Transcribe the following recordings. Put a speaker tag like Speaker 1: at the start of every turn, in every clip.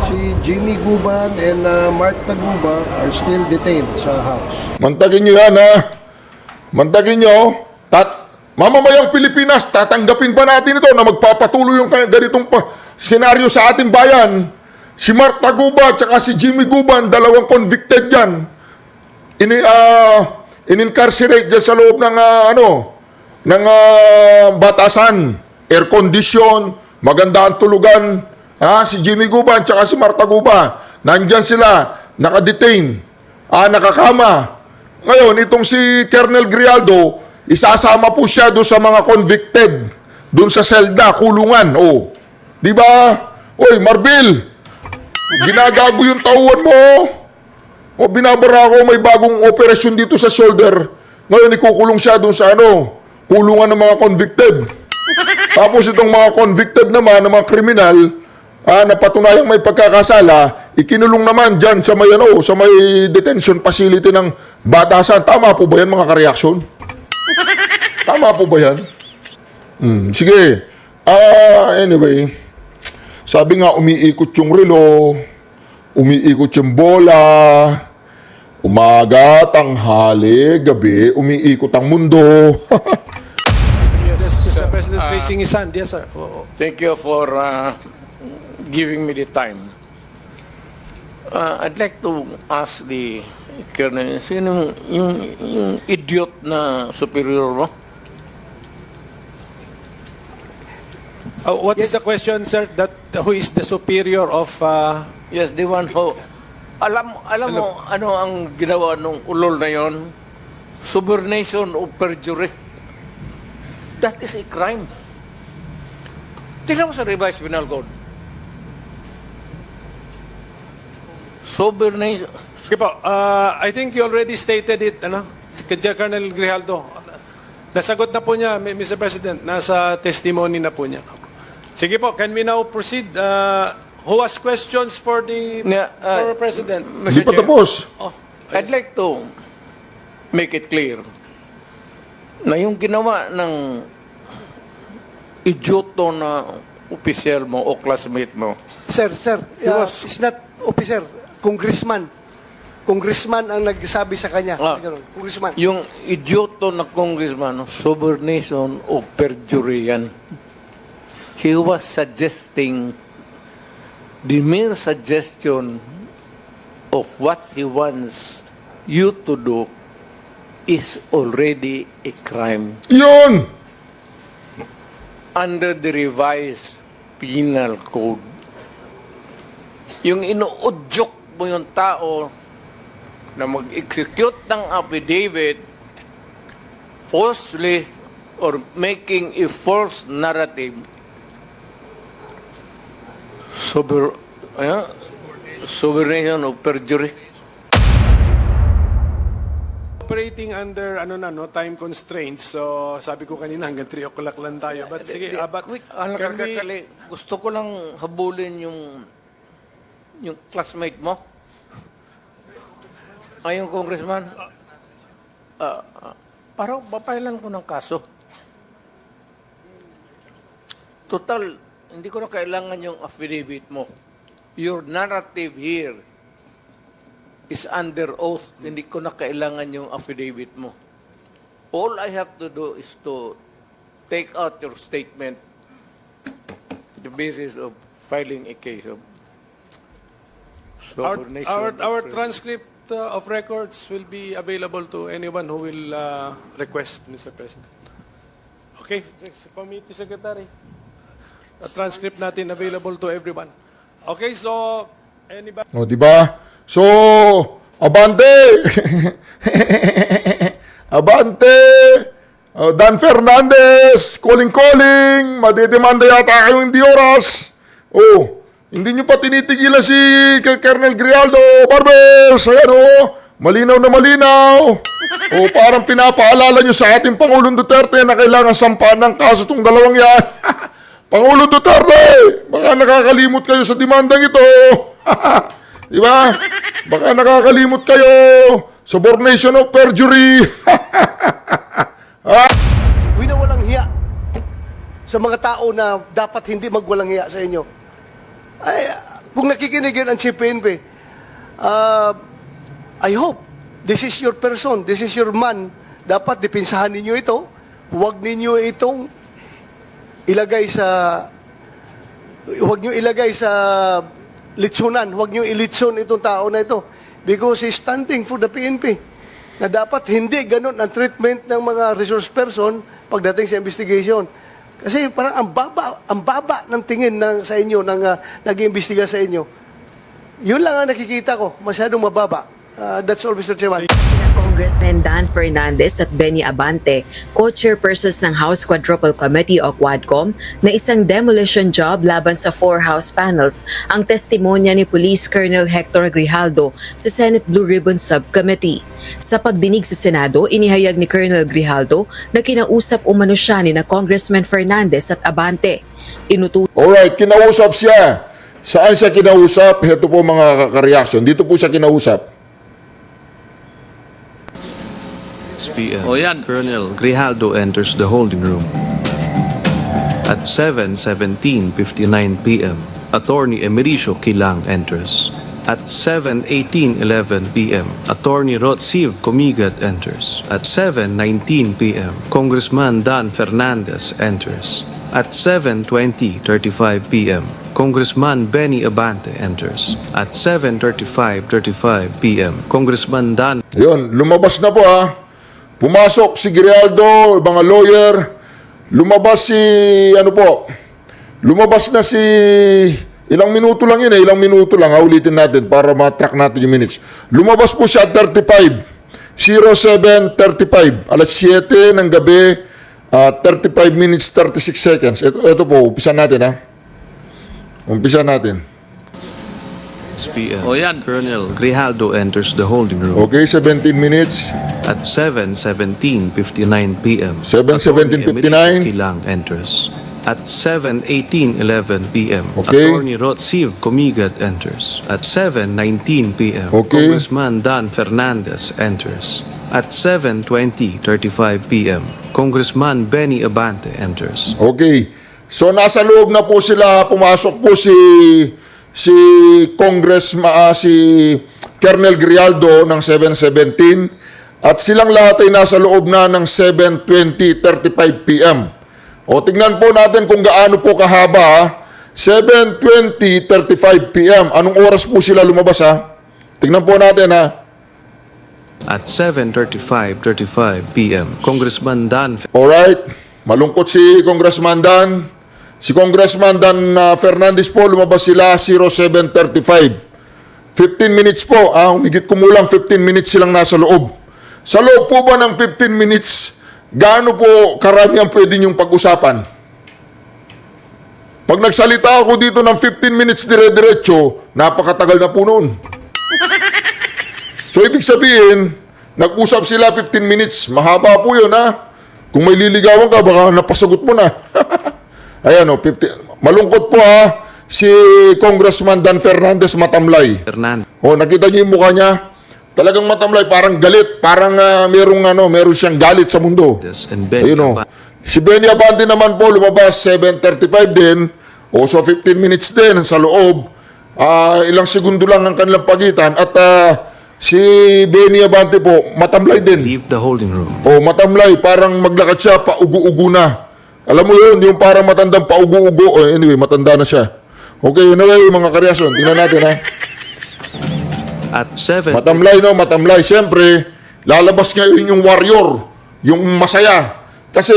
Speaker 1: si Jimmy Guban and Mark Taguba are still detained sa house.
Speaker 2: Mantagin nyo yan, ha? Mantagin nyo. Mamamayang Pilipinas, tatanggapin ba natin ito na magpapatuloy yung ganitong senaryo sa ating bayan? Si Mark Taguba at saka si Jimmy Guban, dalawang convicted dyan. In-incarcerate dyan sa loob ng, batasan. Air condition, maganda ang tulugan. Si Jimmy Guban at saka si Mark Taguba, nandyan sila, nakadetain, nakakama. Ngayon, itong si Colonel Grialdo, isasama po siya doon sa mga convicted, doon sa selda, kulungan. Di ba? Oy, Marbil, ginagago yung tauhan mo. Binabara ko, may bagong operasyon dito sa shoulder. Ngayon, ikukulong siya doon sa kulungan ng mga convicted. Tapos itong mga convicted naman, ng mga kriminal, na patunayang may pagkakasala, ikinulong naman dyan sa may, sa may detention facility ng batasan. Tama po ba yan, mga kareaksyon? Tama po ba yan? Sige. Anyway, sabi nga, umiikot yung relo, umiikot yung bola, umaga, tanghali, gabi, umiikot ang mundo.
Speaker 3: Yes, Mr. President, raising his hand. Yes, sir.
Speaker 4: Thank you for giving me the time. I'd like to ask the Colonel, sino yung idiot na superior mo?
Speaker 3: What is the question, sir? Who is the superior of...
Speaker 4: Yes, the one who... Alam mo, ano ang ginawa nung ulol na yon? Subornation of perjury. That is a crime. Tingnan mo sa revised penal code. Subornation...
Speaker 3: Okay po, I think you already stated it, kay Colonel Grijaldo. Nasagot na po niya, Mr. President, nasa testimony na po niya. Sige po, can we now proceed? Who has questions for the former President?
Speaker 2: Hindi pa tapos.
Speaker 4: I'd like to make it clear na yung ginawa ng idioto na opisyal mo o classmate mo.
Speaker 5: Sir, it's not officer, congressman. Congressman ang nagsabi sa kanya. Congressman.
Speaker 4: Yung idioto na congressman, subornation o perjury yan. He was suggesting, the mere suggestion of what he wants you to do is already a crime.
Speaker 2: Yun!
Speaker 4: Under the revised penal code. Yung inuudyok mo yung tao na mag-execute ng affidavit falsely or making a false narrative, subornation of perjury.
Speaker 3: Operating under time constraints. So sabi ko kanina hanggang 3 o'clock lang tayo. But sige,
Speaker 4: Quick, gusto ko lang habulin yung classmate mo. Yung congressman, parang papailan ko ng kaso. Total, hindi ko na kailangan yung affidavit mo. Your narrative here is under oath. Hindi ko na kailangan yung affidavit mo. All I have to do is to take out your statement the basis of filing a case of subornation.
Speaker 3: our transcript of records will be available to anyone who will request, Mr. President. Okay, Committee Secretary. The transcript natin available to everyone. Okay, so anybody...
Speaker 2: Di ba? So, abante! Abante! Dan Fernandez, calling, madidemanda yata kayong hindi oras. Hindi nyo pa tinitigilan si Colonel Grialdo, Barbers, ayan malinaw na malinaw. Parang pinapaalala nyo sa ating Pangulong Duterte na kailangan sampahan ng kaso itong dalawang yan. Pangulong Duterte, baka nakakalimot kayo sa demandang ito. Di ba? Baka nakakalimot kayo. Subornation of perjury.
Speaker 5: Winawalang hiya sa mga tao na dapat hindi magwalang hiya sa inyo. Ay, kung nakikinig yun ang Chief PNP, I hope this is your person, this is your man. Dapat dipinsahan ninyo ito. Huwag ninyo itong ilagay sa litsunan. Huwag nyo ilitson itong tao na ito. Because he's standing for the PNP. Na dapat hindi ganun ang treatment ng mga resource person pagdating sa investigation. Kasi parang ang baba ng tingin sa inyo, ng nag-iimbestiga sa inyo. Yun lang ang nakikita ko, masyadong mababa. That's all, Mr. Chairman.
Speaker 6: Sina Congressman Dan Fernandez at Benny Abante, co-chairpersons ng House Quadruple Committee o Quadcom, na isang demolition job laban sa 4 House panels ang testimonya ni Police Colonel Hector Grijaldo sa Senate Blue Ribbon Subcommittee. Sa pagdinig sa Senado, inihayag ni Colonel Grijaldo na kinausap umano siya ni na Congressman Fernandez at Abante.
Speaker 2: Alright, kinausap siya. Saan siya kinausap? Ito po mga ka-reaction. Dito po siya kinausap.
Speaker 7: PM, Colonel Grijaldo enters the holding room. At 7:17:59 p.m., Attorney Emericio Quilang enters. At 7:18:11 p.m., Attorney Rotsiv Comigat enters. At 7:19 p.m., Congressman Dan Fernandez enters. At 7:20:35 p.m., Congressman Benny Abante enters. At 7:35:35 p.m., Congressman Dan...
Speaker 2: Yun, lumabas na po ha. Pumasok si Grijaldo, mga lawyer. Lumabas si, lumabas na si, ilang minuto lang yun ilang minuto lang. Ulitin natin para ma-track natin yung minutes. Lumabas po siya at 07:35, alas 7 ng gabi, 35 minutes, 36 seconds. Ito po, umpisa natin ha. Umpisa natin.
Speaker 7: PM, Colonel Grijaldo enters the holding room.
Speaker 2: Okay, 17 minutes.
Speaker 7: At 7:17:59 p.m.,
Speaker 2: 7:17:59.
Speaker 7: Quilang enters. At 7:18:11 p.m.,
Speaker 2: Okay.
Speaker 7: Attorney Rotsiv Comigat enters. At 7:19 p.m.,
Speaker 2: Okay.
Speaker 7: Congressman Dan Fernandez enters. At 7:20:35 p.m., Congressman Benny Abante enters.
Speaker 2: Okay. So nasa loob na po sila, pumasok po si si Colonel Grijaldo ng 7:17 at silang lahat ay nasa loob na ng 7:20:35 p.m. O tingnan po natin kung gaano po kahaba. 7:20:35 p.m. Anong oras po sila lumabas ha? Tingnan po natin ha.
Speaker 7: At 7:35:35 p.m., Congressman Dan
Speaker 2: Alright. Malungkot si Congressman Dan. Si Congressman Dan Fernandez po, lumabas sila 07:35. 15 minutes po, humigit kumulang 15 minutes silang nasa loob. Sa loob po ba ng 15 minutes, gaano po karami ang pwede niyong pag-usapan? Pag nagsalita ako dito ng 15 minutes dire-diretso, napakatagal na po noon. So ibig sabihin, nag-usap sila 15 minutes, mahaba po yun ha. Kung may liligawan ka, baka napasagot mo na. Ayan o, 50. Malungkot po ha, si Congressman Dan Fernandez matamlay.
Speaker 7: Fernandez.
Speaker 2: O, nakita niyo yung mukha niya? Talagang matamlay, parang galit, parang meron siyang galit sa mundo.
Speaker 7: And Benny
Speaker 2: Ayun o.
Speaker 7: Abante.
Speaker 2: Si Benny Abante naman po, lumabas 7:35 din, o so 15 minutes din sa loob. Ilang segundo lang ang kanilang pagitan at si Benny Abante po, matamlay din.
Speaker 7: Leave the holding room.
Speaker 2: O, matamlay, parang maglakad siya, paugu-ugu na. Alam mo yun, yung parang matandang paugu-ugu. Anyway, matanda na siya. Okay, anyway, mga karyasyon, tingnan natin ha.
Speaker 7: At 7
Speaker 2: Matamlay, no? Matamlay. Siyempre, lalabas ngayon yung warrior, yung masaya. Kasi,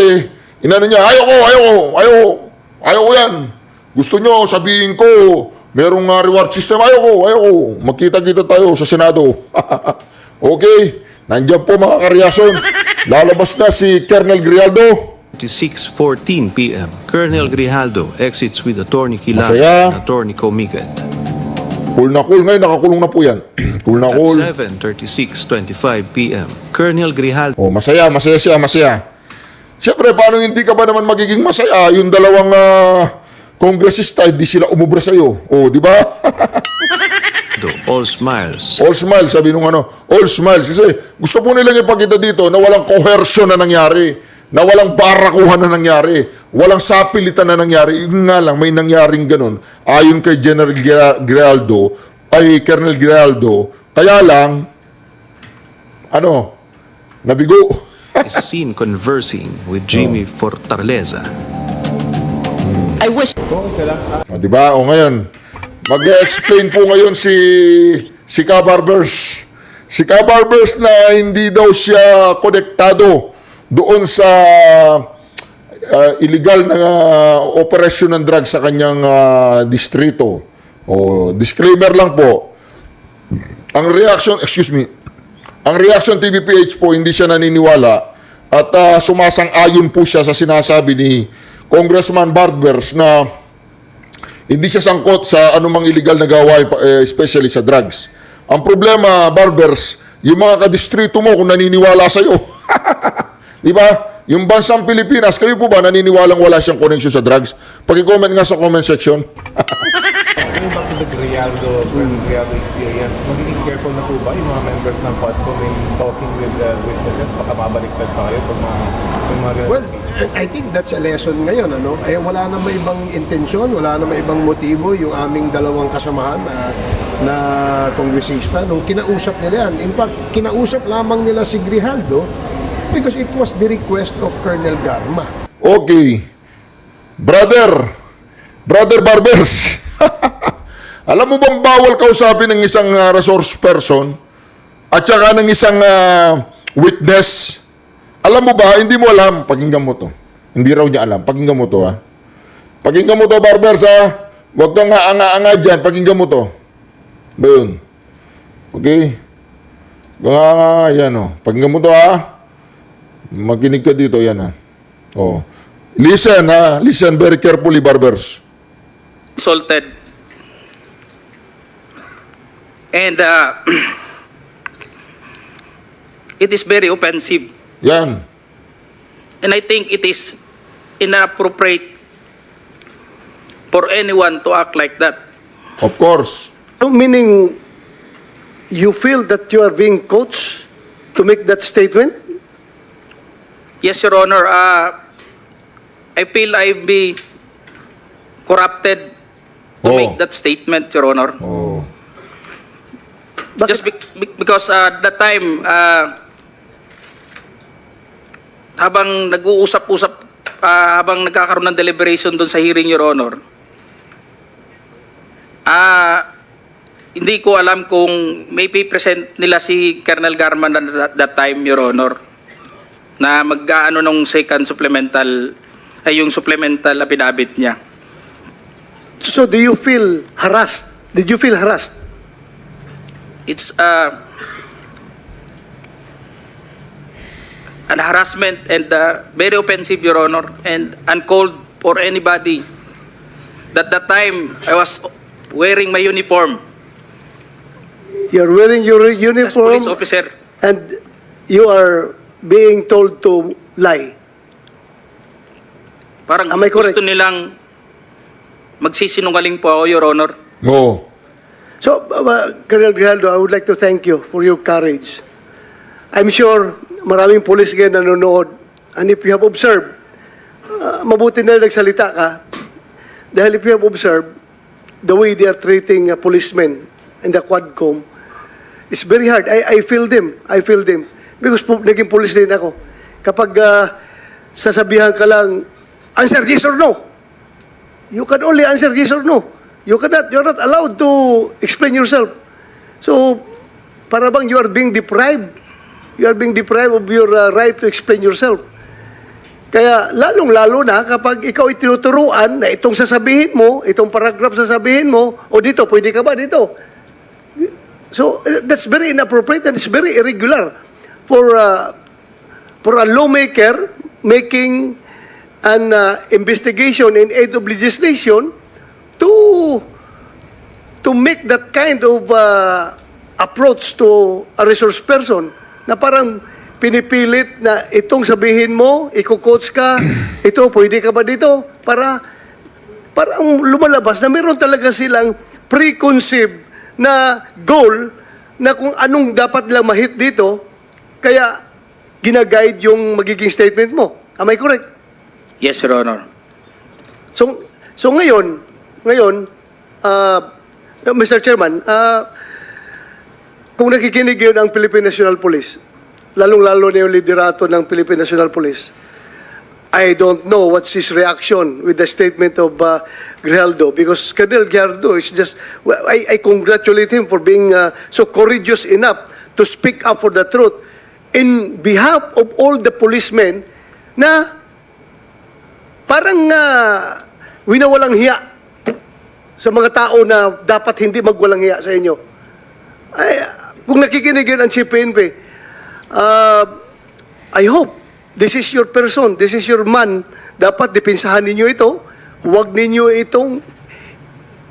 Speaker 2: inano niya, ayoko yan. Gusto nyo, sabihin ko, merong reward system. Ayoko. Magkita-kita tayo sa Senado. Okay, nandiyan po mga karyasyon. Lalabas na si Colonel Grijaldo.
Speaker 7: 6:14 p.m., Colonel Grijaldo exits with Attorney Quilang
Speaker 2: Masaya.
Speaker 7: and Attorney Comigat.
Speaker 2: Cool na cool. Ngayon, nakakulong na po yan. Cool na
Speaker 7: At
Speaker 2: cool.
Speaker 7: 7:36:25 p.m., Colonel Grijaldo
Speaker 2: Oh, masaya siya, masaya. Siyempre, paano hindi ka ba naman magiging masaya? Yung dalawang kongresista, hindi sila umubra sa'yo. Oh, di ba?
Speaker 7: all smiles.
Speaker 2: All smiles, sabi nung all smiles. Kasi gusto po nilang ipakita dito na walang coercion na nangyari. na walang barakuhan na nangyari, walang sapilitan na nangyari. Yun nga lang, may nangyaring ganun. Ayon kay General Grijaldo, ay Colonel Grijaldo, kaya lang, nabigo.
Speaker 7: Is seen conversing with Jimmy Fortaleza.
Speaker 2: Di ba? O ngayon, mag-explain po ngayon si Ka Barbers. Si Ka Barbers na hindi daw siya konektado doon sa illegal na operasyon ng drugs sa kanyang distrito. O, disclaimer lang po. Ang reaction TVPH po, hindi siya naniniwala at sumasang-ayon po siya sa sinasabi ni Congressman Barbers na hindi siya sangkot sa anumang illegal na gawain, especially sa drugs. Ang problema, Barbers, yung mga kadistrito mo kung naniniwala sa'yo. Di ba? Yung bansang Pilipinas, kayo po ba naniniwalang wala siyang connection sa drugs? Pag-comment nga sa comment section.
Speaker 8: Going back to the Grijaldo experience, magiging careful na po ba yung mga members ng PODCOM in talking with the witnesses? Baka mabaliktad tayo pag mga ganun.
Speaker 1: Well, I think that's a lesson ngayon, wala na may ibang intensyon, wala na may ibang motibo yung aming dalawang kasamahan na kongresista nung kinausap nila yan. In fact, kinausap lamang nila si Grijaldo because it was the request of Colonel Garma.
Speaker 2: Okay. Brother Barbers. Alam mo bang bawal kausapin ng isang resource person at saka ng isang witness? Alam mo ba, hindi mo alam, pakinggan mo to. Hindi raw niya alam, pakinggan mo to ha. Pakinggan mo to, Barbers ha. Huwag kang anga-anga dyan, pakinggan mo to. Ba yun? Okay? Yan o. Pakinggan mo to ha. Makinig ka dito, yan ha. Oh. Listen ha, listen very carefully, Barbers.
Speaker 9: Insulted. And it is very offensive.
Speaker 2: Yan.
Speaker 9: And I think it is inappropriate for anyone to act like that.
Speaker 2: Of course.
Speaker 5: Meaning, you feel that you are being coached to make that statement?
Speaker 9: Yes, Your Honor. I feel I've been corrupted to make that statement, Your Honor.
Speaker 2: Oh.
Speaker 9: Just because that time, habang nag-uusap-usap, habang nagkakaroon ng deliberation doon sa hearing, Your Honor, hindi ko alam kung may present nila si Colonel Garman that time, Your Honor, na mag-ano nung second supplemental, ay yung supplemental affidavit niya.
Speaker 5: So do you feel harassed? Did you feel harassed?
Speaker 9: It's an harassment and very offensive, Your Honor, and uncalled for anybody. That time, I was wearing my uniform
Speaker 5: You're wearing your
Speaker 9: as
Speaker 5: uniform
Speaker 9: police officer.
Speaker 5: and you are being told to lie.
Speaker 9: Parang
Speaker 5: Am I correct?
Speaker 9: gusto nilang magsisinungaling po ako, Your Honor.
Speaker 2: Oo.
Speaker 5: So, Colonel Grijaldo, I would like to thank you for your courage. I'm sure maraming police ngayon nanonood, and if you have observed, mabuti na nagsalita ka, dahil if you have observed, the way they are treating policemen in the Quadcom, it's very hard. I feel them. Because naging police din ako. Kapag sasabihan ka lang, answer yes or no. You can only answer yes or no. You're not allowed to explain yourself. So, para bang you are being deprived. You are being deprived of your right to explain yourself. Kaya lalong-lalo na kapag ikaw itinuturuan na itong sasabihin mo, itong paragraph sasabihin mo, o dito, pwede ka ba dito? So, that's very inappropriate and it's very irregular for a lawmaker making an investigation in aid of legislation to make that kind of approach to a resource person na parang pinipilit na itong sabihin mo, iko-coach ka, ito, pwede ka ba dito? Parang lumalabas na meron talaga silang preconceived na goal na kung anong dapat lang ma-hit dito, kaya ginaguide yung magiging statement mo. Am I correct?
Speaker 9: Yes, Your Honor.
Speaker 5: So ngayon, Mr. Chairman, kung nakikinig yun ang Philippine National Police, lalong-lalo na yung liderato ng Philippine National Police, I don't know what's his reaction with the statement of Grijaldo, because Colonel Grijaldo is just, I congratulate him for being so courageous enough to speak up for the truth in behalf of all the policemen na parang winawalang hiya sa mga tao na dapat hindi magwalang hiya sa inyo. Ay, kung nakikinig yun ang Chief PNP, I hope this is your person, this is your man. Dapat dipinsahan ninyo ito. Huwag ninyo itong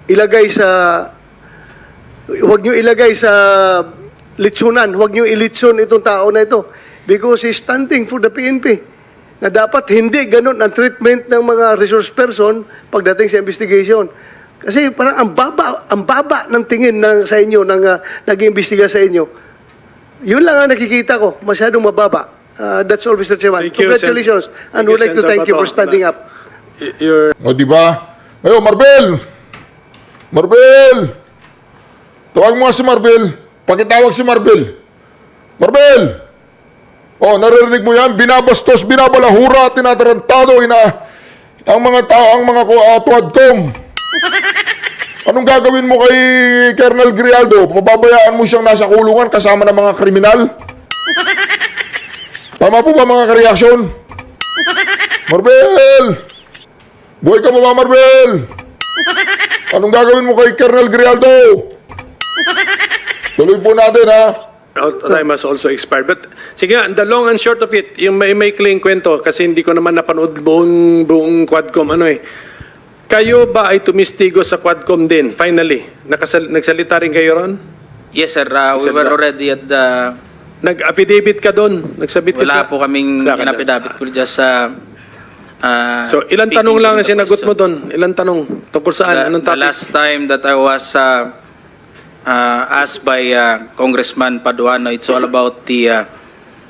Speaker 5: ilagay sa litsunan. Huwag nyo ilitsun itong tao na ito. Because he's standing for the PNP. Na dapat hindi ganun ang treatment ng mga resource person pagdating sa investigation. Kasi parang ang baba ng tingin sa inyo, ng nag-iimbestiga sa inyo. Yun lang ang nakikita ko, masyadong mababa. That's all, Mr. Chairman.
Speaker 3: Thank you,
Speaker 5: Congratulations. And we'd like to thank you for standing up.
Speaker 2: O, di ba? Ayo, Marbel! Marbel! Tawag mo nga si Marbel. Pakitawag si Marbel. Marbel! Oh, naririnig mo yan? Binabastos, binabalahura, tinatarantado, ang mga tao, ang mga tuwadkom. Anong gagawin mo kay Colonel Grijaldo? Mababayaan mo siyang nasa kulungan kasama ng mga kriminal? Tama po ba mga kareaksyon? Marbel! Buhay ka mo ba, Marbel? Anong gagawin mo kay Colonel Grijaldo? Tuloy po natin, ha?
Speaker 3: Time has also expired. But sige nga, the long and short of it, yung may clean kwento, kasi hindi ko naman napanood buong Quadcom, kayo ba ay tumistigo sa Quadcom din, finally? Nagsalita rin kayo ron?
Speaker 9: Yes, sir. We were already at the...
Speaker 3: Nag-affidavit ka doon? Nagsabit ka
Speaker 9: Wala po kaming inapidabit. We're just...
Speaker 3: So, ilang
Speaker 9: speaking
Speaker 3: tanong lang
Speaker 9: to
Speaker 3: ang
Speaker 9: the
Speaker 3: sinagot mo
Speaker 9: questions.
Speaker 3: doon? Ilang tanong? Tungkol saan? Anong
Speaker 9: The
Speaker 3: topic?
Speaker 9: last time that I was asked by Congressman Paduano, it's all about the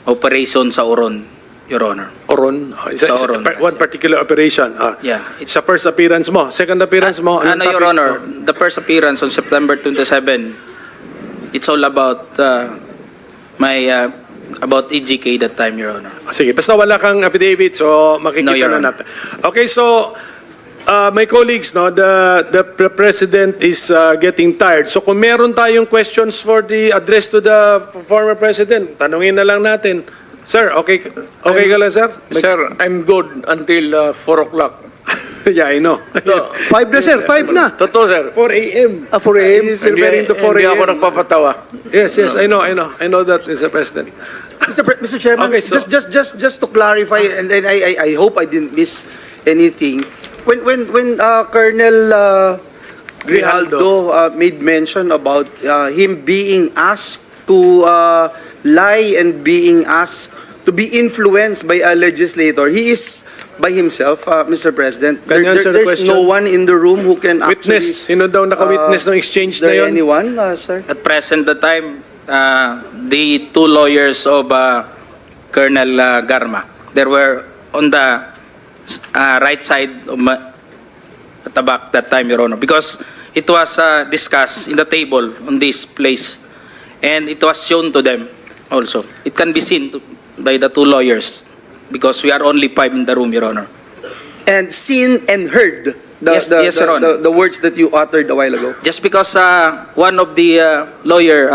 Speaker 9: operation sa Oron, Your Honor.
Speaker 3: Oron?
Speaker 9: Sa Oron.
Speaker 3: One particular operation?
Speaker 9: Yeah.
Speaker 3: It's sa first appearance mo. Second appearance mo? Anong
Speaker 9: Your
Speaker 3: topic?
Speaker 9: Honor, the first appearance on September 27, it's all about about EGK that time, Your Honor.
Speaker 3: Sige, basta wala kang affidavit, so makikita
Speaker 9: No, Your
Speaker 3: na
Speaker 9: Honor.
Speaker 3: natin. Okay, so my colleagues, the President is getting tired. So kung meron tayong questions for the address to the former President, tanungin na lang natin. Sir, okay ka lang, sir?
Speaker 4: Sir, I'm good until 4 o'clock.
Speaker 3: Yeah, I know.
Speaker 5: 5 na, sir. 5 na.
Speaker 4: Totoo, sir.
Speaker 3: 4 a.m.
Speaker 5: 4 a.m.
Speaker 3: He's referring to 4
Speaker 4: Hindi ako
Speaker 3: a.m.
Speaker 4: nagpapatawa.
Speaker 3: Yes, I know that, Mr. President.
Speaker 10: Mr. Chairman,
Speaker 3: Okay, so-
Speaker 10: just to clarify, and then I hope I didn't miss anything. When Colonel Grijaldo made mention about him being asked to lie and being asked to be influenced by a legislator, he is by himself, Mr. President.
Speaker 3: Can you answer the
Speaker 10: There's
Speaker 3: question?
Speaker 10: no one in the room who can actually...
Speaker 3: Witness. Sino daw naka-witness ng exchange
Speaker 10: Is
Speaker 3: na
Speaker 10: there
Speaker 3: yun?
Speaker 10: anyone, sir?
Speaker 9: At present the time, the two lawyers of Colonel Garma, they were on the right side of at the back that time, Your Honor, because it was discussed in the table on this place, and it was shown to them also. It can be seen by the two lawyers, because we are only 5 in the room, Your Honor.
Speaker 10: And seen and heard
Speaker 9: Yes, Your Honor.
Speaker 10: the words that you uttered a while ago.
Speaker 9: Just because one of the lawyer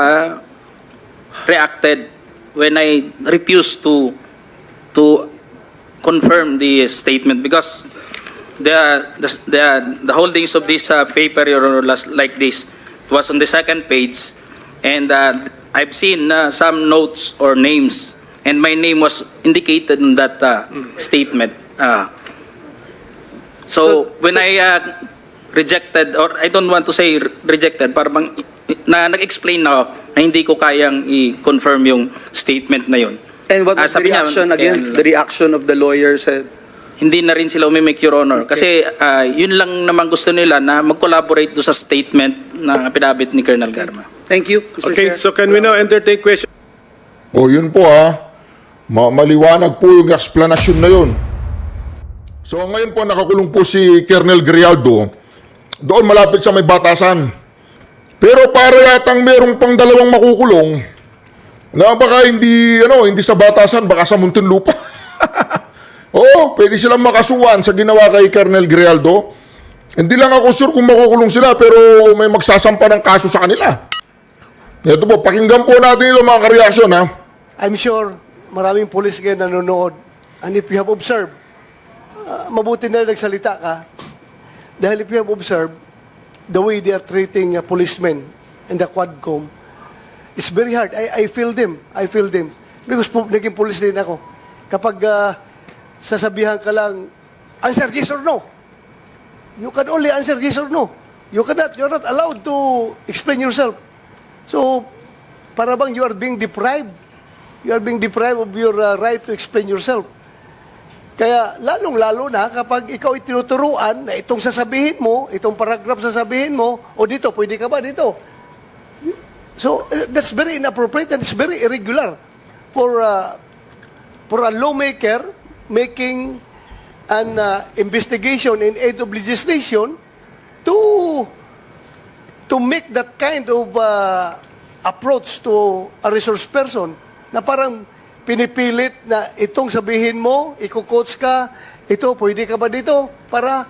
Speaker 9: reacted when I refused to confirm the statement, because the holdings of this paper, Your Honor, like this, was on the second page, and I've seen some notes or names, and my name was indicated in that statement. So when I rejected, or I don't want to say rejected, parang nag-explain na ako na hindi ko kayang i-confirm yung statement na yun.
Speaker 10: And what was the
Speaker 9: Sabi niya,
Speaker 10: reaction again? The reaction of the lawyer said,
Speaker 9: hindi na rin sila umimik, Your Honor. Kasi yun lang naman gusto nila na mag-collaborate do sa statement na pinabit ni Colonel Garma.
Speaker 10: thank you, Mr.
Speaker 3: Okay,
Speaker 10: Chair.
Speaker 3: so can we now entertain questions?
Speaker 2: O, yun po, ha? Maliwanag po yung explanation na yun. So ngayon po nakakulong po si Colonel Grijaldo doon malapit sa may batasan. Pero para yatang merong pang dalawang makukulong na baka hindi sa batasan, baka sa Muntinlupa. Oo, pwede silang makasuhan sa ginawa kay Colonel Grijaldo. Hindi lang ako sure kung makukulong sila pero may magsasampa ng kaso sa kanila. Ito po, pakinggan po natin ito mga kareaksyon ha.
Speaker 5: I'm sure maraming police ngayon nanonood. And if you have observed, mabuti na nagsalita ka. Dahil if you have observed, the way they are treating policemen in the Quadcom, it's very hard. I feel them. I feel them. Because naging police din ako. Kapag sasabihan ka lang, answer yes or no. You can only answer yes or no. You're not allowed to explain yourself. So, para bang you are being deprived. You are being deprived of your right to explain yourself. Kaya lalong-lalo na kapag ikaw itinuturuan na itong sasabihin mo, itong paragraph sasabihin mo, o dito, pwede ka ba dito? So, that's very inappropriate and it's very irregular for a lawmaker making an investigation in aid of legislation to make that kind of approach to a resource person na parang pinipilit na itong sabihin mo, iko-coach ka, ito, pwede ka ba dito? Parang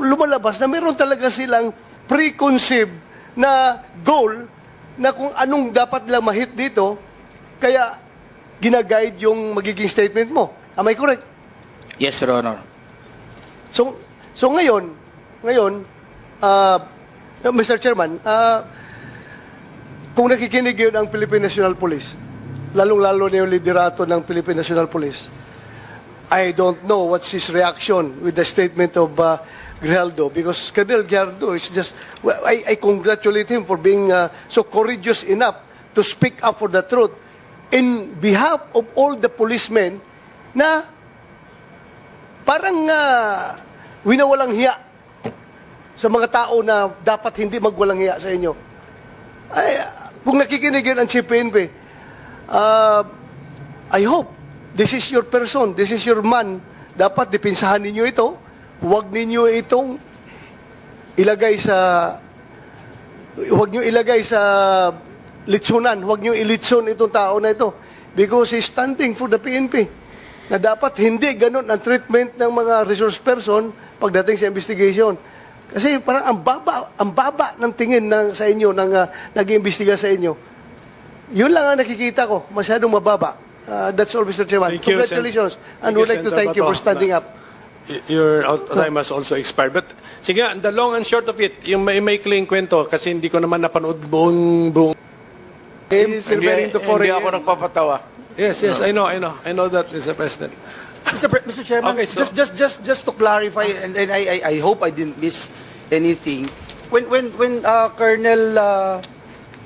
Speaker 5: lumalabas na meron talaga silang preconceived na goal na kung anong dapat lang mahit dito, kaya ginaguide yung magiging statement mo. Am I correct?
Speaker 9: Yes, Your Honor.
Speaker 5: So ngayon, Mr. Chairman, kung nakikinig yun ang Philippine National Police, lalong-lalo na yung liderato ng Philippine National Police, I don't know what's his reaction with the statement of Grijaldo, because Colonel Grijaldo is just, I congratulate him for being so courageous enough to speak up for the truth in behalf of all the policemen na parang winawalang hiya sa mga tao na dapat hindi magwalang hiya sa inyo. Ay, kung nakikinig yun ang Chief PNP, I hope this is your person, this is your man. Dapat dipinsahan ninyo ito. Huwag ninyo itong ilagay sa litsunan. Huwag nyo ilitson itong tao na ito. Because he's standing for the PNP. Na dapat hindi ganun ang treatment ng mga resource person pagdating sa investigation. Kasi parang ang baba ng tingin sa inyo, ng nag-iimbestiga sa inyo. Yun lang ang nakikita ko, masyadong mababa. That's all, Mr. Chairman.
Speaker 3: Thank you,
Speaker 5: Congratulations. And
Speaker 3: Thank
Speaker 5: would
Speaker 3: you,
Speaker 5: like to
Speaker 3: Senator
Speaker 5: thank you for
Speaker 3: Bato.
Speaker 5: standing up.
Speaker 3: Your time has also expired. But sige, the long and short of it, yung may maikling kwento, kasi hindi ko naman napanood buong He's referring to
Speaker 4: Hindi ako
Speaker 3: foreign.
Speaker 4: nagpapatawa.
Speaker 3: Yes, I know that, Mr. President.
Speaker 11: Mr. Chairman,
Speaker 3: Okay, so-
Speaker 11: just to clarify, and I hope I didn't miss anything. When Colonel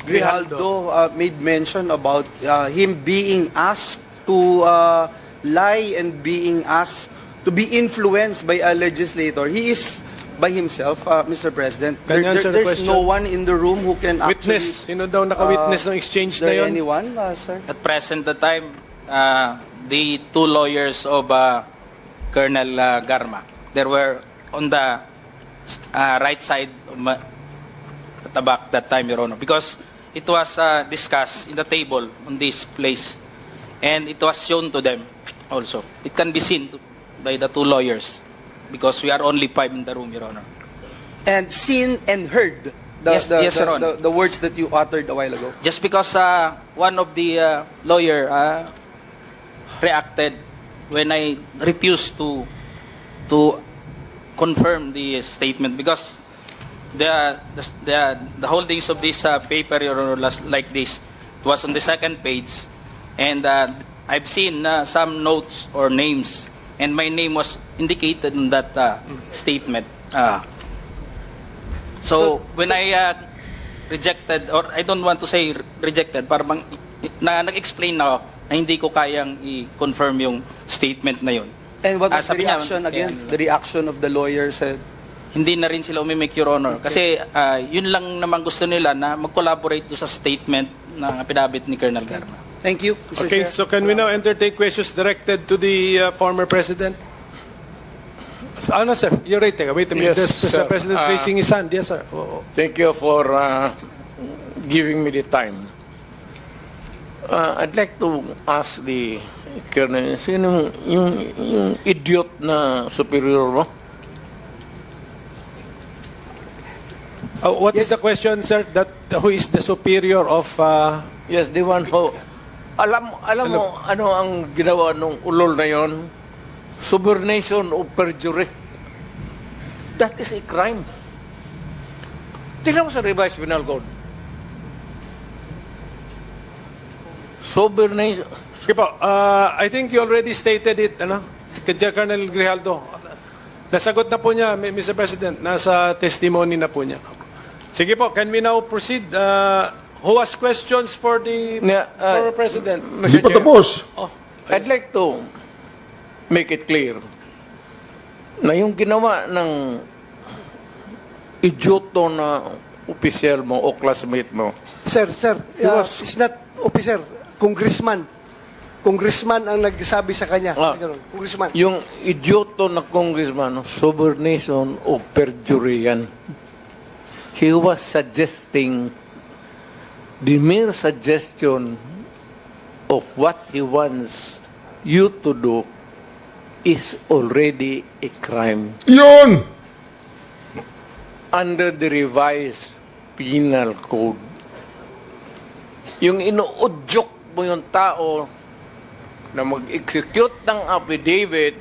Speaker 11: Grijaldo made mention about him being asked to lie and being asked to be influenced by a legislator, he is by himself, Mr. President.
Speaker 3: Can you answer the
Speaker 11: There's
Speaker 3: question?
Speaker 11: no one in the room who can actually...
Speaker 3: Witness. Sino daw naka-witness ng exchange
Speaker 11: Is
Speaker 3: na
Speaker 11: there
Speaker 3: yun?
Speaker 11: anyone, sir?
Speaker 9: At present the time, the two lawyers of Colonel Garma, they were on the right side of at the back that time, Your Honor, because it was discussed in the table on this place, and it was shown to them also. It can be seen by the two lawyers, because we are only 5 in the room, Your Honor.
Speaker 11: And seen and heard
Speaker 9: Yes, Your Honor.
Speaker 11: the words that you uttered a while ago.
Speaker 9: Just because one of the lawyer reacted when I refused to confirm the statement, because the holdings of this paper, Your Honor, like this, it was on the second page, and I've seen some notes or names, and my name was indicated in that statement. So when I rejected, or I don't want to say rejected, parang nag-explain na ako na hindi ko kayang i-confirm yung statement na yun.
Speaker 11: And what was the
Speaker 9: Sabi niya,
Speaker 11: reaction again? The reaction of the lawyer said,
Speaker 9: hindi na rin sila umimik, Your Honor. Kasi yun lang naman gusto nila na mag-collaborate do sa statement na pinabit ni Colonel Garma.
Speaker 11: thank you, Mr.
Speaker 3: Okay,
Speaker 11: Chair.
Speaker 3: so can we now entertain questions directed to the former President? Ano, sir? You're right. Teka, wait a minute.
Speaker 4: Yes,
Speaker 3: Mr.
Speaker 4: sir.
Speaker 3: President raising his hand. Yes, sir. Oo.
Speaker 4: Thank you for giving me the time. I'd like to ask the Colonel, sino yung idiot na superior mo?
Speaker 3: What is the question, sir? That who is the superior of...
Speaker 4: Yes, the one who... Alam mo, ano ang ginawa nung ulol na yon? Subornation of perjury. That is a crime. Tingnan mo sa revised penal code. Subornation.
Speaker 3: Sige po, I think you already stated it, kay Colonel Grijaldo. Nasagot na po niya, Mr. President, nasa testimony na po niya. Sige po, can we now proceed? Who has questions for the former President?
Speaker 2: Hindi pa tapos.
Speaker 4: I'd like to make it clear na yung ginawa ng idioto na opisyal mo o classmate mo.
Speaker 5: Sir, it's not officer, congressman. Congressman ang nagsabi sa kanya. Ganun, congressman.
Speaker 4: Yung idioto na congressman, subornation o perjury yan. He was suggesting, the mere suggestion of what he wants you to do is already a crime
Speaker 2: Yun!
Speaker 4: under the revised penal code. Yung inuudyok mo yung tao na mag-execute ng affidavit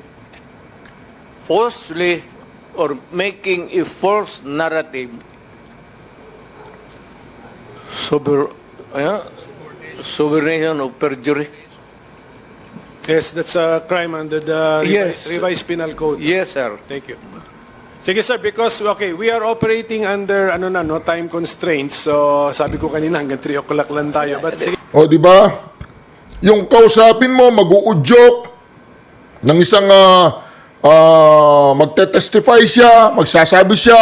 Speaker 4: falsely or making a false narrative, subornation of perjury.
Speaker 3: Yes, that's a crime under the
Speaker 4: Yes.
Speaker 3: revised penal code.
Speaker 4: Yes, sir.
Speaker 3: Thank you. Sige sir, because we are operating under no time constraints. So sabi ko kanina hanggang 3 o'clock lang tayo. But sige.
Speaker 2: O, di ba? Yung kausapin mo, mag-uudyok ng isang magte-testify siya, magsasabi siya.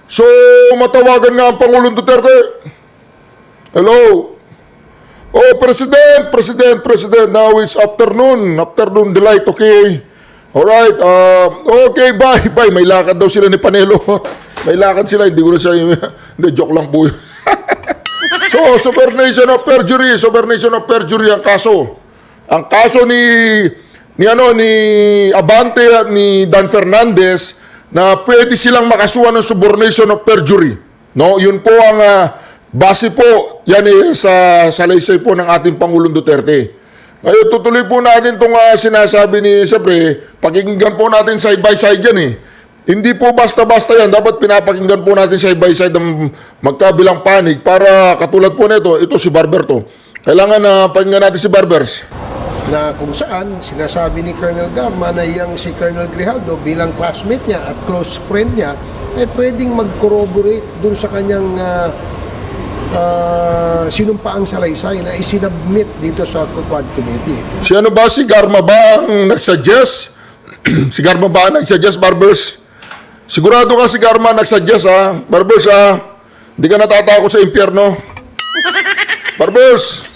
Speaker 2: So, matawagan nga ang Pangulong Duterte. Hello? Oh, President, now it's afternoon delight, okay? Alright, okay, bye. May lakad daw sila ni Panelo. May lakad sila, hindi ko na siya, hindi, joke lang po yun. So, subornation of perjury ang kaso. Ang kaso ni Abante at ni Dan Fernandez na pwede silang makasuhan ng subornation of perjury. No, yun po ang base po yan sa salaysay po ng ating Pangulong Duterte. Ngayon, tutuloy po natin itong sinasabi ni, siyempre, pakinggan po natin side by side yan eh. Hindi po basta-basta yan. Dapat pinapakinggan po natin side by side ng magkabilang panig para katulad po nito, ito si Barber to. Kailangan na pakinggan natin si Barbers.
Speaker 1: Na kung saan sinasabi ni Colonel Garma na yung si Colonel Grijaldo bilang classmate niya at close friend niya ay pwedeng mag-corroborate dun sa kanyang sinumpaang salaysay na isinabmit dito sa Quad Committee.
Speaker 2: Si ano ba? Si Garma ba ang nagsuggest? Si Garma ba ang nagsuggest, Barbers? Sigurado ka si Garma nagsuggest, ha? Barbers, ha? Hindi ka natatakot sa impyerno. Barbers!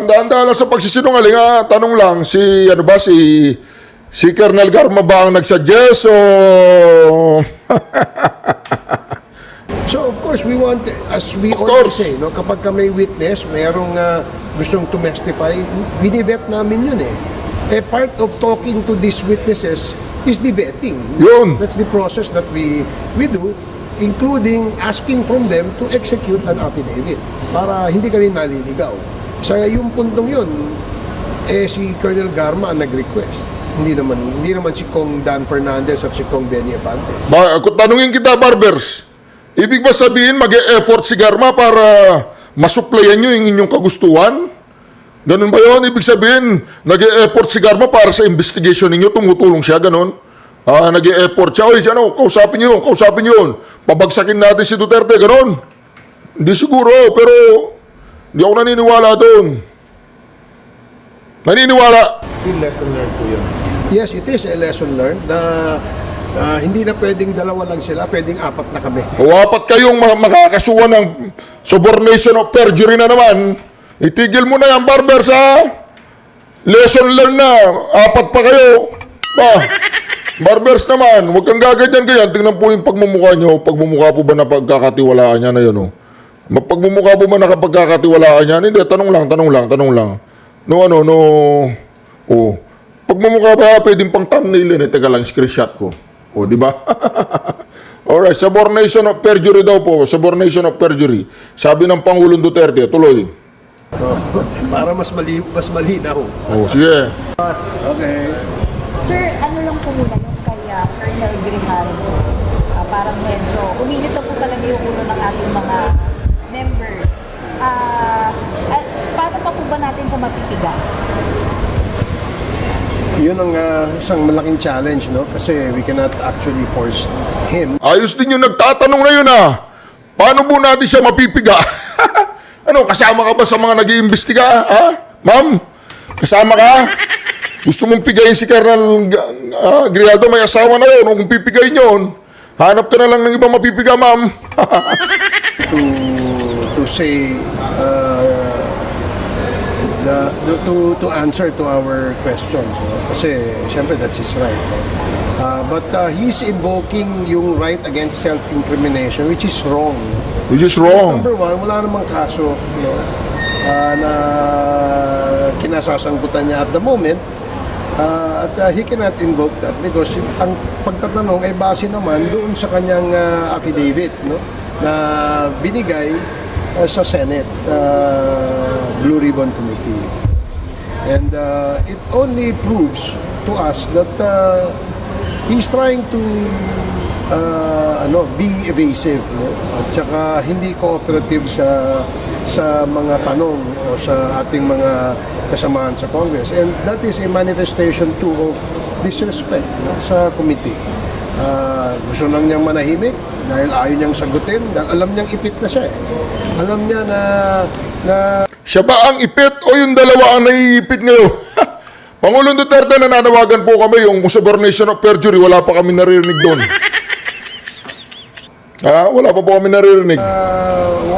Speaker 2: Daan-daan lang sa pagsisinungaling, ha? Tanong lang, si Colonel Garma ba ang nagsuggest, o...
Speaker 1: So of course we want, as we always say, no, kapag ka may witness, mayroong gustong to testify, binivet namin yun eh. Part of talking to these witnesses is the vetting.
Speaker 2: Yun.
Speaker 1: That's the process that we do, including asking from them to execute an affidavit para hindi kami naliligaw. Sa yung puntong yun, si Colonel Garma ang nag-request. Hindi naman si Kong Dan Fernandez at si Kong Benny Abante.
Speaker 2: Tanungin kita, Barbers. Ibig ba sabihin mag-e-effort si Garma para masuplayan nyo yung inyong kagustuhan? Ganun ba yun? Ibig sabihin, nag-e-effort si Garma para sa investigation ninyo, tumutulong siya, ganun? Nag-e-effort siya, oy, kausapin nyo yun. Pabagsakin natin si Duterte, ganun? Hindi siguro, pero hindi ako naniniwala doon. Naniniwala.
Speaker 8: Still lesson learned po yun.
Speaker 1: Yes, it is a lesson learned na hindi na pwedeng dalawa lang sila, pwedeng 4 na kami.
Speaker 2: O apat kayong makakasuhan ng subornation of perjury na naman, itigil mo na yan, Barbers, ha? Lesson learned na. 4 pa kayo. Barbers naman, huwag kang gaganyan-ganyan. Tingnan po yung pagmumukha nyo. Pagmumukha po ba na pagkakatiwalaan niya na yun, oh? Pagmumukha po ba na pagkakatiwalaan niya? Hindi, tanong lang. Oh. Pagmumukha ba, pwedeng pang thumbnail yun, Teka lang, screenshot ko. O, di ba? Alright, subornation of perjury daw po. Subornation of perjury. Sabi ng Pangulong Duterte, tuloy.
Speaker 1: No? Para mas malinaw.
Speaker 2: Oh, sige.
Speaker 1: Okay.
Speaker 12: Sir, ano lang po muna yung kay Colonel Grijaldo? Parang medyo uminit na po talaga yung ulo ng ating mga members. Paano pa po ba natin siya mapipiga?
Speaker 1: Yun ang isang malaking challenge, no? Kasi we cannot actually force him.
Speaker 2: Ayos din yung nagtatanong na yun, Paano po natin siya mapipiga? Ano, kasama ka ba sa mga nag-iimbestiga, Ma'am? Kasama ka? Gusto mong pigayin si Colonel Grijaldo, may asawa na yun. Kung pipigayin yun, hanap ka na lang ng ibang mapipiga, ma'am.
Speaker 1: to say to answer to our questions, no? Kasi syempre that's his right, no? But he's invoking yung right against self-incrimination, which is wrong, no?
Speaker 2: Which is wrong.
Speaker 1: Number one, wala namang kaso, no, na kinasasangkutan niya at the moment. At he cannot invoke that because ang pagtatanong ay base naman doon sa kanyang affidavit, no, na binigay sa Senate Blue Ribbon Committee. And it only proves to us that he's trying to be evasive, no, at saka hindi cooperative sa mga tanong o sa ating mga kasamahan sa Congress. And that is a manifestation too of disrespect, no, sa committee. Gusto lang niyang manahimik dahil ayaw niyang sagutin. Dahil alam niyang ipit na siya, eh. Alam niya na
Speaker 2: Siya ba ang ipit o yung dalawa ang naiipit ngayon? Pangulong Duterte, nananawagan po kami yung subornation of perjury. Wala pa kami naririnig doon. Wala pa po kami naririnig.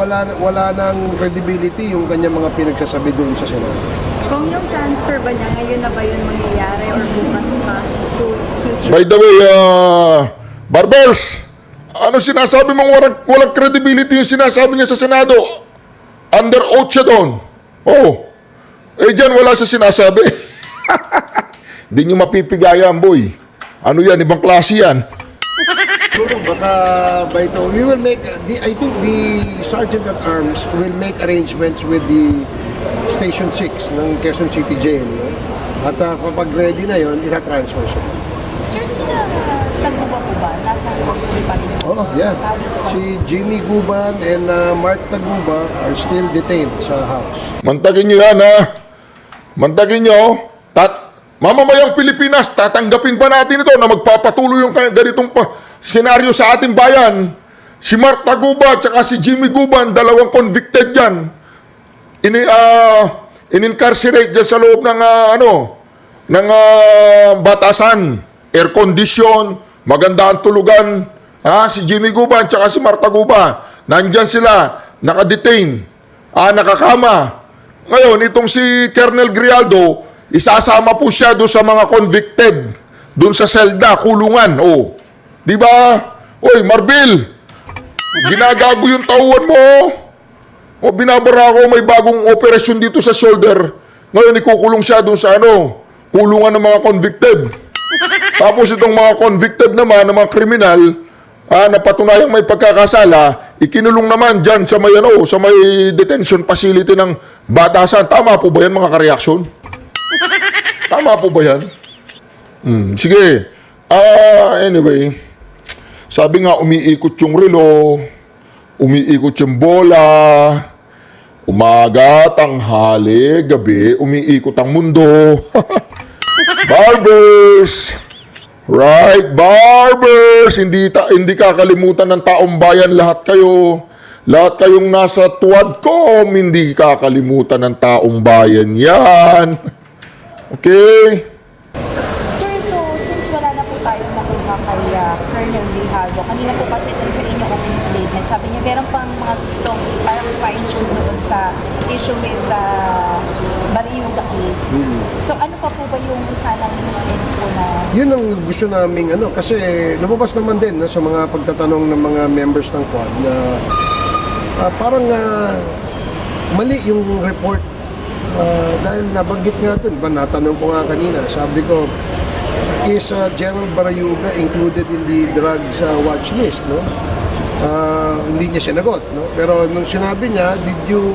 Speaker 1: wala nang credibility yung kanyang mga pinagsasabi doon sa Senado.
Speaker 12: Kung yung transfer ba niya, ngayon na ba yun mangyayari or bukas pa to QC?
Speaker 2: By the way, Barbers, ano sinasabi mong walang credibility yung sinasabi niya sa Senado? Under oath siya doon. Oh. Dyan wala siya sinasabi. Hindi nyo mapipigayan, boy. Ano yan? Ibang klase yan.
Speaker 1: Siguro baka by ito, we will make, I think the Sergeant at Arms will make arrangements with the Station 6 ng Quezon City Jail. No? At kapag ready na yon, ita-transfer siya.
Speaker 12: Sir, sila Taguba po ba? Nasa custody pa rin?
Speaker 1: Oh, yeah. Si Jimmy Guban and Mark Taguba are still detained sa house.
Speaker 2: Mantagin nyo yan, Mantagin nyo. Mamamayang Pilipinas, tatanggapin ba natin ito na magpapatuloy yung ganitong senaryo sa ating bayan? Si Mark Taguba at saka si Jimmy Guban, dalawang convicted dyan. In-incarcerate dyan sa loob ng, batasan. Air condition, maganda ang tulugan. Si Jimmy Guban at saka si Mark Taguba, nandyan sila, nakadetain, nakakama. Ngayon, itong si Colonel Grijaldo, isasama po siya doon sa mga convicted, doon sa selda, kulungan. Oh. Di ba? Oy, Marbil, ginagago yung tauhan mo. O, binabara ko, may bagong operasyon dito sa shoulder. Ngayon, ikukulong siya doon sa kulungan ng mga convicted. Tapos itong mga convicted naman, ng mga kriminal, na patunayang may pagkakasala, ikinulong naman dyan sa may, sa may detention facility ng batasan. Tama po ba yan, mga kareaksyon? Tama po ba yan? Sige. Anyway, sabi nga, umiikot yung relo, umiikot yung bola, umaga, tanghali, gabi, umiikot ang mundo. Barbers! Right, Barbers! Hindi kakalimutan ng taong bayan lahat kayo. Lahat kayong nasa Tuadcom, hindi kakalimutan ng taong bayan yan. Okay?
Speaker 12: Sir, so since wala na po tayong nakuha kay Colonel Grijaldo, kanina po kasi ito sa inyong opening statement, sabi niya, meron pang mga gustong parang fine-tune doon sa issue with the Bariuga case. So ano pa po ba yung sanang news ends po na
Speaker 1: Yun ang gusto naming kasi lumabas naman din sa mga pagtatanong ng mga members ng Quad na parang mali yung report dahil nabanggit nga dun, natanong ko nga kanina, sabi ko, is General Barayuga included in the drugs watch list, no? Hindi niya sinagot, no? Pero nung sinabi niya, did you,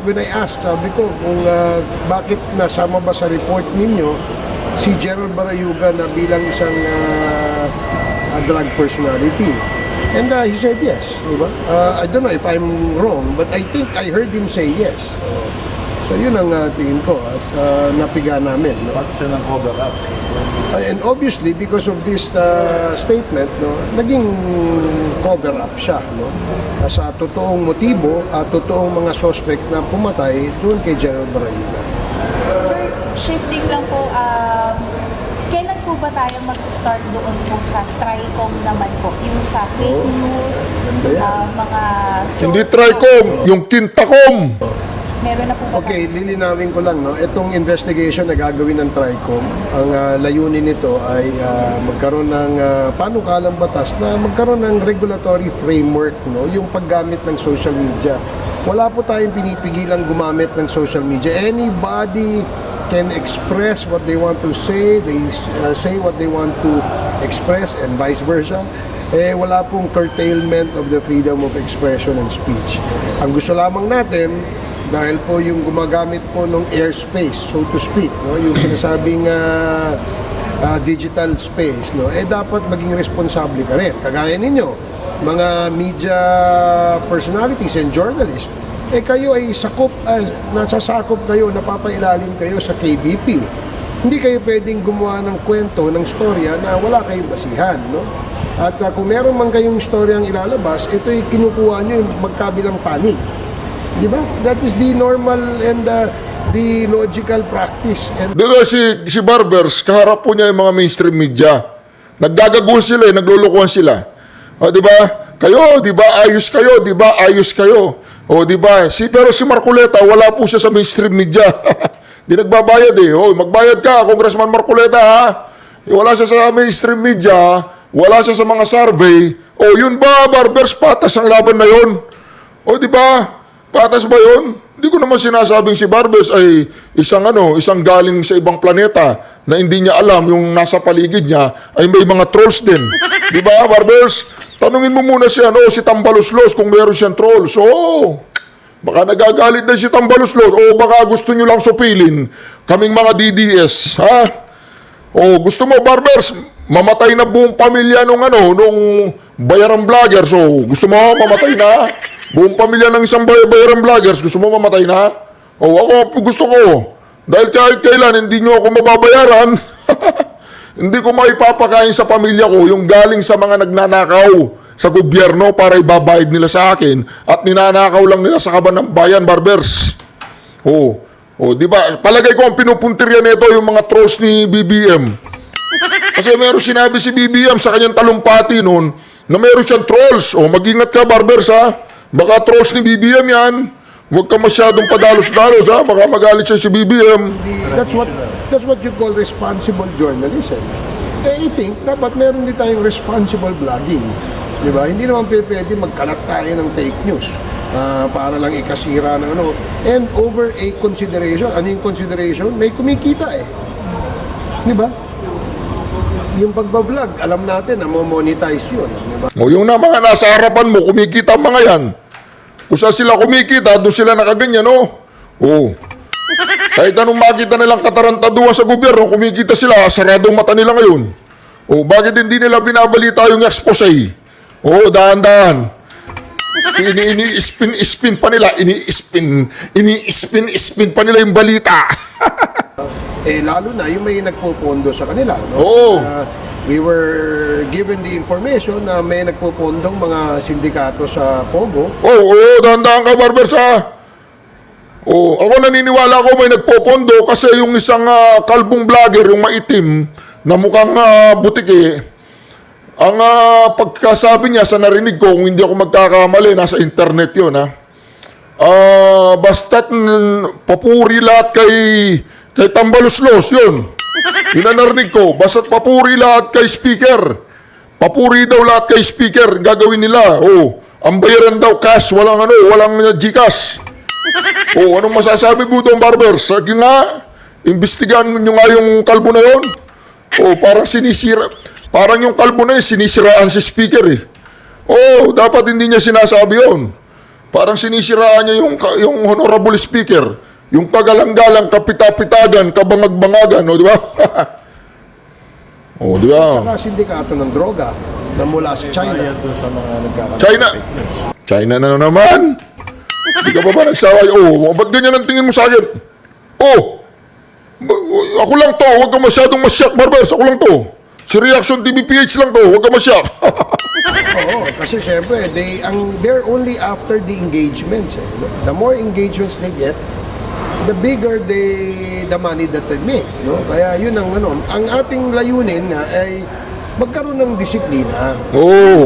Speaker 1: when I asked, sabi ko, kung bakit nasama ba sa report ninyo si General Barayuga na bilang isang drug personality? And he said yes, di ba? I don't know if I'm wrong, but I think I heard him say yes. So yun ang tingin ko at napiga namin. No?
Speaker 8: Bakit siya ng cover up?
Speaker 1: And obviously, because of this statement, no, naging cover up siya. No? Sa totoong motibo at totoong mga suspect na pumatay doon kay General Barayuga.
Speaker 12: Sir, shifting lang po, kailan po ba tayo mag-start doon po sa TRICOM naman po? Yung sa fake news, yung mga...
Speaker 2: Hindi TRICOM, yung Quintacom.
Speaker 12: Meron na po ba
Speaker 1: Okay, lilinawin ko lang, no? Itong investigation na gagawin ng TRICOM, ang layunin nito ay magkaroon ng panukalang batas na magkaroon ng regulatory framework, no? Yung paggamit ng social media. Wala po tayong pinipigilang gumamit ng social media. Anybody can express what they want to say, they say what they want to express, and vice versa. Wala pong curtailment of the freedom of expression and speech. Ang gusto lamang natin, dahil po yung gumagamit po ng airspace, so to speak, no, yung sinasabing digital space, no, dapat maging responsable ka rin. Kagaya ninyo, mga media personalities and journalists, kayo ay nasasakop kayo, napapailalim kayo sa KBP. Hindi kayo pwedeng gumawa ng kwento, ng storya na wala kayong basihan, no? At kung meron man kayong storyang ilalabas, ito'y kinukuha nyo yung magkabilang panig. Di ba? That is the normal and the logical practice. And
Speaker 2: Dito si Barbers, kaharap po niya yung mga mainstream media. Naggagaguhan sila, naglulukuhan sila. O, di ba? Kayo, di ba? Ayos kayo, di ba? Ayos kayo. O, di ba? Pero si Marcoleta, wala po siya sa mainstream media. Di nagbabayad eh. O, magbayad ka, Congressman Marcoleta, ha? Wala siya sa mainstream media, wala siya sa mga survey. O, yun ba, Barbers, patas ang laban na yun? O, di ba? Patas ba yun? Hindi ko naman sinasabing si Barbers ay isang galing sa ibang planeta na hindi niya alam yung nasa paligid niya ay may mga trolls din. Di ba, Barbers? Tanungin mo muna si Tambaluslos kung meron siyang trolls. Oo. Baka nagagalit na si Tambaluslos o baka gusto nyo lang supilin kaming mga DDS. Ha? O gusto mo, Barbers, mamatay na buong pamilya nung bayarang vlogger. So, gusto mo mamatay na? Buong pamilya ng isang bayarang vloggers, gusto mo mamatay na? O ako, gusto ko. Dahil kahit kailan, hindi nyo ako mababayaran. Hindi ko maipapakain sa pamilya ko yung galing sa mga nagnanakaw sa gobyerno para ibabayad nila sa akin at ninanakaw lang nila sa kaban ng bayan, Barbers. O, di ba? Palagay ko ang pinupuntirya nito yung mga trolls ni BBM. Kasi meron sinabi si BBM sa kanyang talumpati noon na meron siyang trolls. O, mag-ingat ka, Barbers, ha? Baka trolls ni BBM yan. Huwag ka masyadong padalos-dalos, ha? Baka magalit siya si BBM.
Speaker 1: that's what you call responsible journalism. I think dapat meron din tayong responsible blogging. Di ba? Hindi naman pwede magkalat tayo ng fake news para lang ikasira ng And over a consideration, ano yung consideration? May kumikita eh. Di ba? Yung pagbablog, alam natin na mo-monetize yun. Diba?
Speaker 2: O yung mga nasa harapan mo, kumikita ang mga yan. Kung saan sila kumikita, doon sila nakaganyan, no? O. Kahit anong makita nilang katarantaduhan sa gobyerno, kumikita sila, saradong mata nila ngayon. O, bakit hindi nila binabalita yung expose? O, dahan-dahan. Ini-spin pa nila, ini-spin pa nila yung balita.
Speaker 1: Lalo na yung may nagpopondo sa kanila. No?
Speaker 2: Oo.
Speaker 1: We were given the information na may nagpopondong mga sindikato sa Pogo.
Speaker 2: Oo, dahan-dahan ka, Barbers, ha? Ako naniniwala ko may nagpopondo kasi yung isang kalbong vlogger, yung maitim, na mukhang butiki, Ang pagkasabi niya sa narinig ko, kung hindi ako magkakamali, nasa internet yun, ha? Basta't papuri lahat kay Tambaluslos, yun. Yun ang narinig ko. Basta't papuri lahat kay speaker. Papuri daw lahat kay speaker. Gagawin nila. Ang bayaran daw cash. Walang Gcash. Anong masasabi mo doon, Barbers? Sige nga, imbestigahan nyo nga yung kalbo na yun. Parang sinisira. Parang yung kalbo na yun, sinisiraan si speaker eh. Dapat hindi niya sinasabi yun. Parang sinisiraan niya yung honorable speaker. Yung kagalang-galang, kapita-pitagan, kabangag-bangagan, di ba? Di ba?
Speaker 1: Saka sindikato ng droga na mula sa China.
Speaker 2: China na naman. Hindi ka ba nagsaway? Ba't ganyan ang tingin mo sa akin? Ako lang to. Huwag ka masyadong masyak, Barbers. Ako lang to. Si Reaction TVPH lang to. Huwag ka masyak.
Speaker 1: Kasi syempre, they're only after the engagements. The more engagements they get, the bigger the money that they make. No? Kaya yun ang ating layunin ay magkaroon ng disiplina.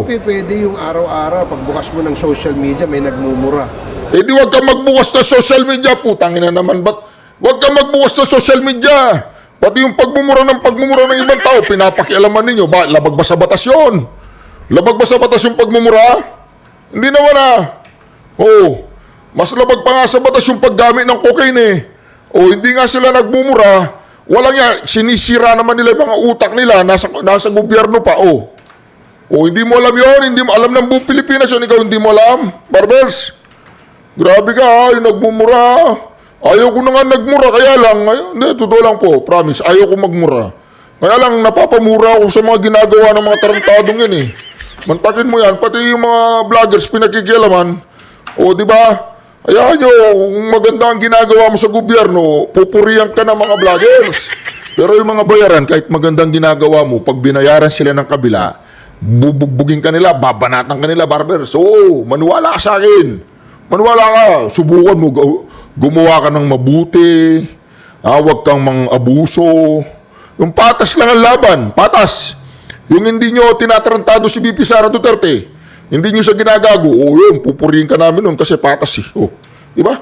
Speaker 1: Pwede yung araw-araw, pagbukas mo ng social media, may nagmumura.
Speaker 2: Di wag ka magbukas sa social media. Putangin na naman. Wag ka magbukas sa social media. Pati yung pagmumura ng ibang tao, pinapakialaman ninyo. Labag ba sa batas yun? Labag ba sa batas yung pagmumura? Hindi naman mas labag pa nga sa batas yung paggamit ng cocaine eh. Hindi nga sila nagmumura. Walang nga, sinisira naman nila yung mga utak nila, nasa gobyerno pa, hindi mo alam yun, hindi mo alam ng buong Pilipinas yun, ikaw hindi mo alam, Barbers. Grabe ka, yung nagmumura. Ayaw ko na nga nagmura, kaya lang, totoo lang po, promise, ayaw ko magmura. Kaya lang, napapamura ako sa mga ginagawa ng mga tarantadong yan eh. Mantakin mo yan, pati yung mga vloggers pinakikialaman, di ba? Ayan nyo, kung maganda ang ginagawa mo sa gobyerno, pupurihan ka ng mga vloggers. Pero yung mga bayaran, kahit magandang ginagawa mo, pag binayaran sila ng kabila, bubugbugin ka nila, babanatan ka nila, Barbers. Maniwala ka sa akin. Maniwala ka. Subukan mo, gumawa ka ng mabuti, huwag kang mang-abuso. Yung patas lang ang laban, patas. Yung hindi nyo tinatarantado si VP Sara Duterte, hindi nyo siya ginagago, yun, pupurihin ka namin nun kasi patas eh. Diba?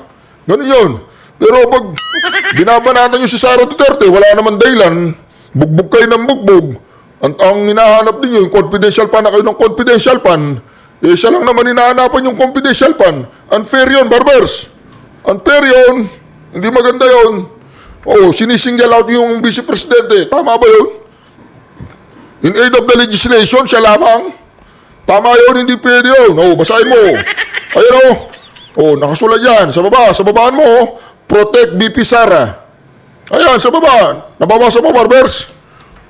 Speaker 2: Ganun yun. Pero pag binabanatan nyo si Sara Duterte, wala naman dahilan, bugbog kayo ng bugbog. Ang hinahanap ninyo, yung confidential pan na kayo ng confidential pan, siya lang naman hinahanapan yung confidential pan. Unfair yun, Barbers. Unfair yun. Hindi maganda yun. Sinisingle out yung Vice Presidente. Tama ba yun? In aid of the legislation, siya lamang. Tama yun, hindi pwede yun. Basahin mo. Ayun nakasulat yan. Sa babaan mo, protect BP Sara. Ayan, sa baba. Nababasa mo, Barbers?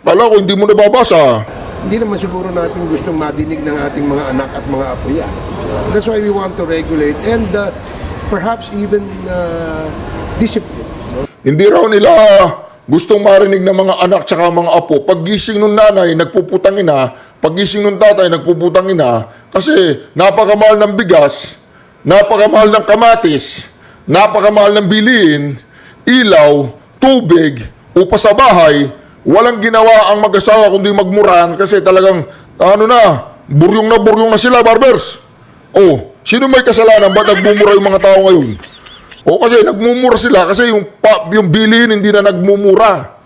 Speaker 2: Kala ko hindi mo nababasa.
Speaker 1: Hindi naman siguro natin gustong madinig ng ating mga anak at mga apo yan. That's why we want to regulate and perhaps even discipline.
Speaker 2: Hindi raw nila gustong marinig ng mga anak tsaka mga apo. Paggising ng nanay, nagpuputangin na. Paggising ng tatay, nagpuputangin na. Kasi napakamahal ng bigas, napakamahal ng kamatis, napakamahal ng bilihin, ilaw, tubig, upa sa bahay. Walang ginawa ang mag-asawa kundi magmuran kasi talagang, buryong na sila, Barbers. Sino may kasalanan? Ba't nagmumura yung mga tao ngayon? Kasi nagmumura sila kasi yung bilihin hindi na nagmumura.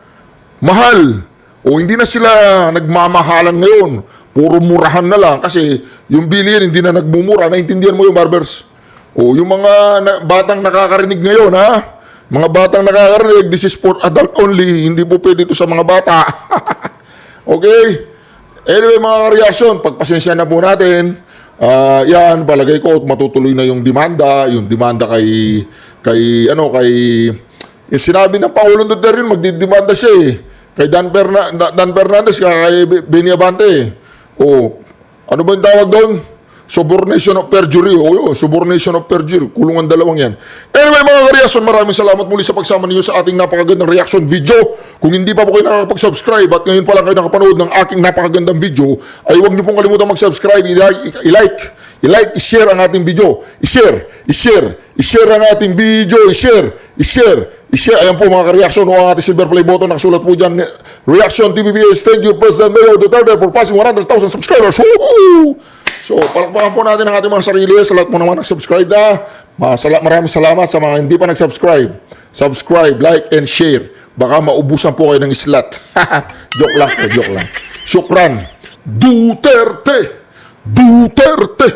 Speaker 2: Mahal. Hindi na sila nagmamahalan ngayon. Puro murahan na lang kasi yung bilihin hindi na nagmumura. Naintindihan mo yung, Barbers? Yung mga batang nakakarinig ngayon, ha? Mga batang nakakarinig, this is for adult only. Hindi po pwede ito sa mga bata. Okay? Anyway, mga reaction, pagpasensya na po natin. Yan, palagay ko, matutuloy na yung demanda yung sinabi ng Pangulong Duterte, magdidemanda siya eh. Kay Dan Fernandez, kay Benny Abante. Ano ba yung tawag doon? Subornation of perjury. Subornation of perjury. Kulungan dalawang yan. Anyway, mga ka-reaction, maraming salamat muli sa pagsama niyo sa ating napakagandang reaction video. Kung hindi pa po kayo nakakapag-subscribe at ngayon pa lang kayo nakapanood ng aking napakagandang video, ay huwag niyo pong kalimutan mag-subscribe, i-like, i-share ang ating video. I-share, I-share ang ating video. I-share. Ayan po mga ka-reaction ng ating silver play button. Nakasulat po dyan. Reaction TVPS. Thank you, President Mayor Duterte, for passing 100,000 subscribers. Woohoo! So, palakpakan po natin ang ating mga sarili. Sa lahat mo naman nag-subscribe na. Maraming salamat sa mga hindi pa nag-subscribe. Subscribe, like, and share. Baka maubusan po kayo ng islat. Joke lang. Syukran. Duterte! Duterte!